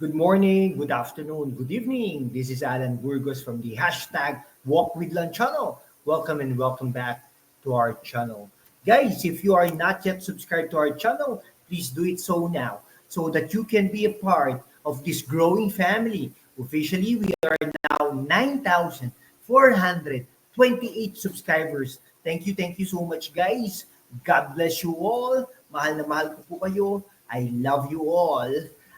Good morning, good afternoon, good evening. This is Alan Burgos from the hashtag Walk with Lunch channel. Welcome and welcome back to our channel. Guys, if you are not yet subscribed to our channel, please do it so now so that you can be a part of this growing family. Officially, we are now 9,428 subscribers. Thank you so much, guys. God bless you all. Mahal na mahal ko po kayo. I love you all.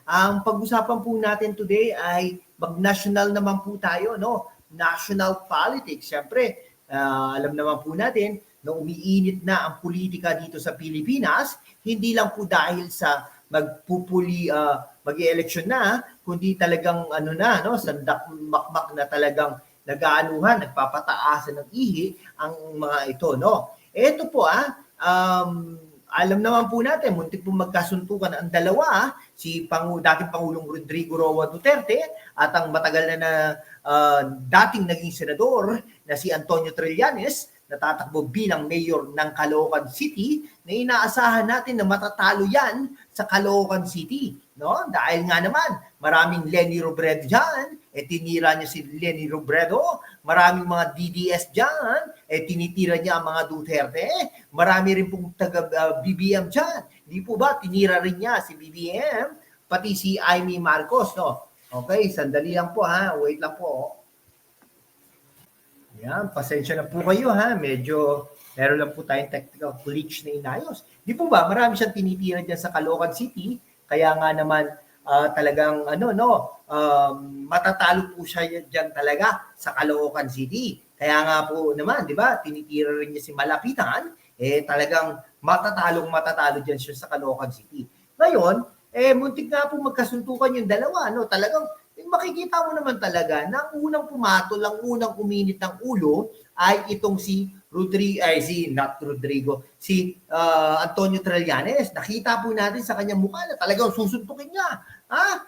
Ang pag-usapan po natin today ay mag-national naman po tayo, no? National politics. Siyempre, alam naman po natin na umiinit na ang politika dito sa Pilipinas, hindi lang po dahil sa mag-election na, kundi talagang sandak makmak na talagang nag-aanuhan, nagpapataasan ng ihi ang mga ito, no? Ito po alam naman po natin, muntik po magkasuntukan ang dalawa, si dating Pangulong Rodrigo Roa Duterte at ang matagal na dating naging senador na si Antonio Trillanes, natatakbo bilang mayor ng Caloocan City, na inaasahan natin na matatalo yan sa Caloocan City. No? Dahil nga naman, maraming Leni Robredo dyan, tinira niya si Leni Robredo, maraming mga DDS dyan, tinitira niya ang mga Duterte, marami rin pong taga-BBM dyan. Hindi po ba, tinira rin niya si BBM, pati si Amy Marcos, no? Okay, sandali lang po wait lang po. Yan, pasensya na po kayo medyo meron lang po tayong technical glitch na inayos. Di po ba, marami siyang tinitira dyan sa Caloocan City, kaya nga naman talagang matatalo po siya dyan talaga sa Caloocan City. Kaya nga po naman, di ba, tinitira rin niya si Malapitan, talagang matatalo dyan siya sa Caloocan City. Ngayon, muntik nga po magkasuntukan yung dalawa, no? Talagang makikita mo naman talaga na ang unang pumatol, ang unang uminit ng ulo ay itong si Antonio Trillanes. Nakita po natin sa kanyang mukha na talagang susuntukin niya.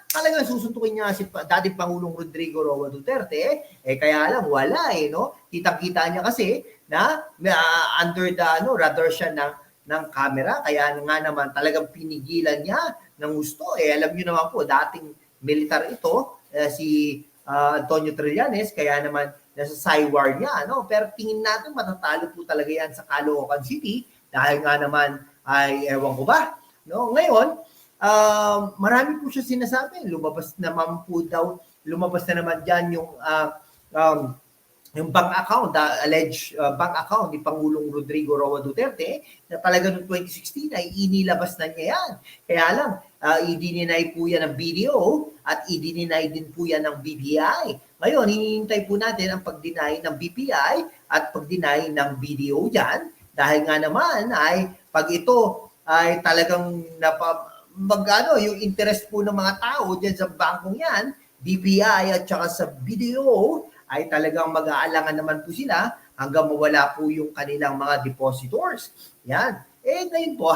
Talagang susuntukin niya si dating Pangulong Rodrigo Roa Duterte. Kaya lang wala no? Kitang-kita niya kasi na under the radar siya ng camera. Kaya nga naman talagang pinigilan niya ng gusto. Alam niyo naman po, dating militar ito, si Antonio Trillanes, kaya naman nasa sidewar niya, no? Pero tingin natin matatalo po talaga yan sa Caloocan City dahil nga naman ay ewan ko ba, no? Ngayon, marami po siya sinasabi, lumabas na naman diyan yung bank account, alleged bank account ni Pangulong Rodrigo Roa Duterte na talaga noong 2016 ay inilabas na niya yan. Kaya lang, i-deny po yan ng BDO at i-deny din po yan ng BPI. Ngayon, hinihintay po natin ang pag-deny ng BPI at pag-deny ng BDO yan dahil nga naman ay pag ito ay talagang yung interest po ng mga tao dyan sa bangkong yan, BPI at saka sa BDO, ay talagang mag-aalangan naman po sila hanggang mawala po yung kanilang mga depositors. Yan. Ngayon po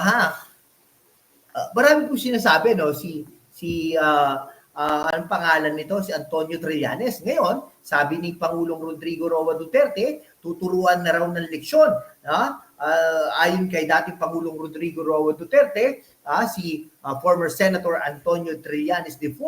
marami po sinasabi, no, anong pangalan nito? Si Antonio Trillanes. Ngayon, sabi ni Pangulong Rodrigo Roa Duterte, tuturuan na raw ng leksyon. Ayon kay dating Pangulong Rodrigo Roa Duterte, si former Senator Antonio Trillanes IV,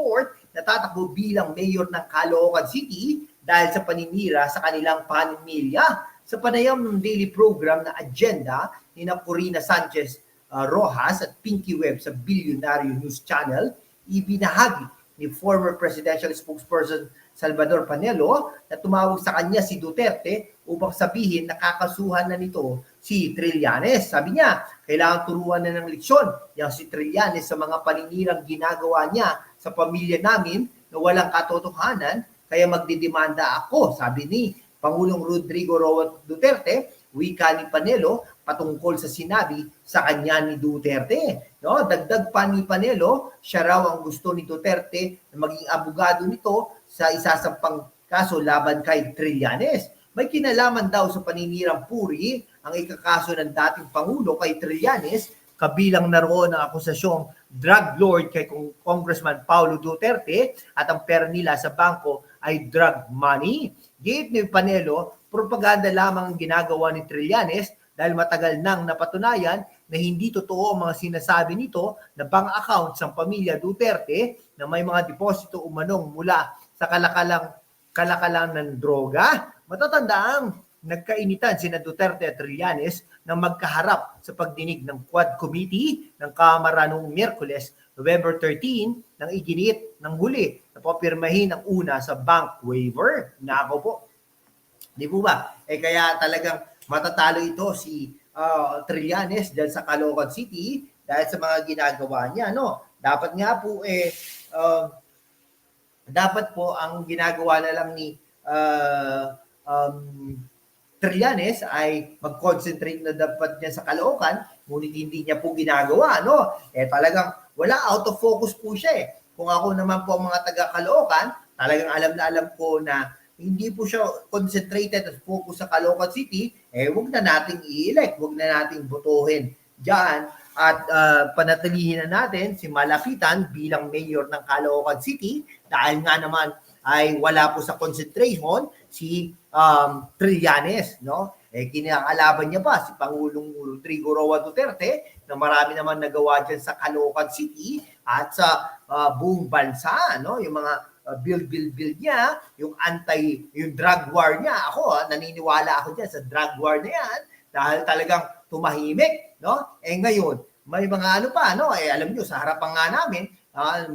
natatakbo bilang mayor ng Caloocan City dahil sa paninira sa kanilang pamilya. Sa panayam ng daily program na agenda ni Corina Sanchez Rojas at Pinky Webb sa Bilyonaryo News Channel, ibinahagi ni former presidential spokesperson Salvador Panelo na tumawag sa kanya si Duterte upang sabihin na kakasuhan na nito si Trillanes. Sabi niya, kailangan turuan na ng leksyon yung si Trillanes sa mga paninirang ginagawa niya sa pamilya namin na walang katotohanan, kaya magdidemanda ako, sabi ni Pangulong Rodrigo Roa Duterte, wika ni Panelo patungkol sa sinabi sa kanya ni Duterte. No? Dagdag pa ni Panelo, siya raw ang gusto ni Duterte na maging abogado nito sa isasampang kaso laban kay Trillanes. May kinalaman daw sa paninirang puri ang ikakaso ng dating Pangulo kay Trillanes, kabilang na roon ang akusasyong drug lord kay Congressman Paulo Duterte at ang pera nila sa bangko ay drug money. Gate ni Panelo, propaganda lamang ang ginagawa ni Trillanes dahil matagal nang napatunayan na hindi totoo ang mga sinasabi nito na bank accounts ng pamilya Duterte na may mga deposito umanong mula sa kalakalan ng droga, matatandaang nagkainitan sina Duterte at Trillanes nang magkaharap sa pagdinig ng Quad Committee ng Kamara noong Miyerkules, November 13, nang iginiit ng huli na papirmahin ang una sa bank waiver. Nako po. Di po ba? Kaya talagang matatalo ito si Trillanes dyan sa Caloocan City dahil sa mga ginagawa niya. No? Dapat nga po dapat po ang ginagawa na lang ni Trillanes ay mag-concentrate na dapat niya sa Caloocan, ngunit hindi niya po ginagawa, no? Talagang wala, out of focus po siya Kung ako naman po ang mga taga Caloocan, talagang alam na alam ko na hindi po siya concentrated at focus sa Caloocan City, wag na nating i-elect, wag na nating botohin diyan at panatilihin na natin si Malapitan bilang mayor ng Caloocan City dahil nga naman ay wala po sa concentration si Trillanes, no? Kinakalaban niya pa si Pangulong Rodrigo Roa Duterte na marami naman nagawa dyan sa Caloocan City at sa buong bansa, no? Yung mga build niya, yung drug war niya. Ako, naniniwala ako dyan sa drug war na yan dahil talagang tumahimik, no? Ngayon, may mga alam niyo, sa harapan nga namin,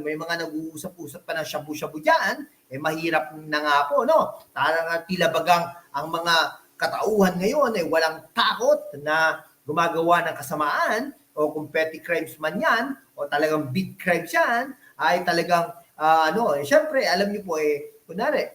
may mga nag-uusap-usap pa ng shabu-shabu dyan, mahirap na nga po, no? Talagang tila bagang ang mga katauhan ngayon walang takot na gumagawa ng kasamaan o kung petty crimes man yan o talagang big crimes yan, ay talagang syempre, alam niyo po kunwari,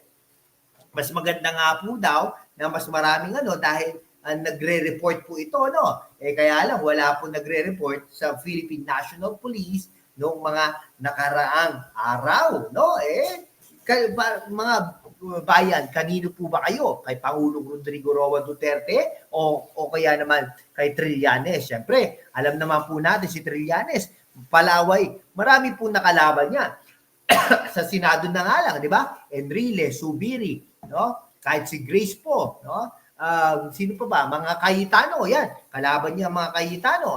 mas maganda nga po daw na mas maraming dahil nagre-report po ito, no? Kaya lang, wala po nagre-report sa Philippine National Police noong mga nakaraang araw, no? Mga bayan, kanino po ba kayo? Kay Pangulong Rodrigo Roa Duterte o kaya naman kay Trillanes? Siyempre, alam naman po natin si Trillanes, palaway, marami po nakalaban niya. Sa Senado na nga lang, di ba? Enrile, Subiri, no? Kahit si Grace po, no? Sino pa ba? Mga Cayetano, yan. Kalaban niya mga Cayetano,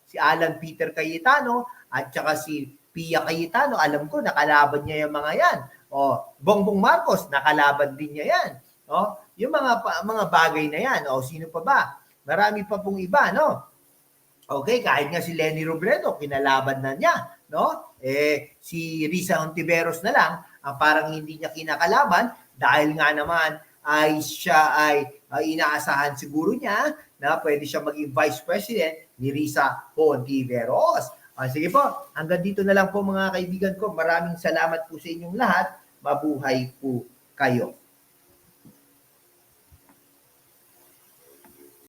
Si Alan Peter Cayetano at saka si Pia Cayetano, alam ko nakalaban niya yung mga yan. Bongbong Marcos, nakalaban din niya yan. Yung mga bagay na yan. Sino pa ba? Marami pa pong iba, no? Okay, kahit nga si Leni Robredo, kinalaban na niya, no? Si Risa Hontiveros na lang ang parang hindi niya kinakalaban dahil nga naman ay siya ay inaasahan siguro niya na pwede siya maging vice president ni Risa Hontiveros. Sige po, hanggang dito na lang po mga kaibigan ko. Maraming salamat po sa inyong lahat. Mabuhay po kayo.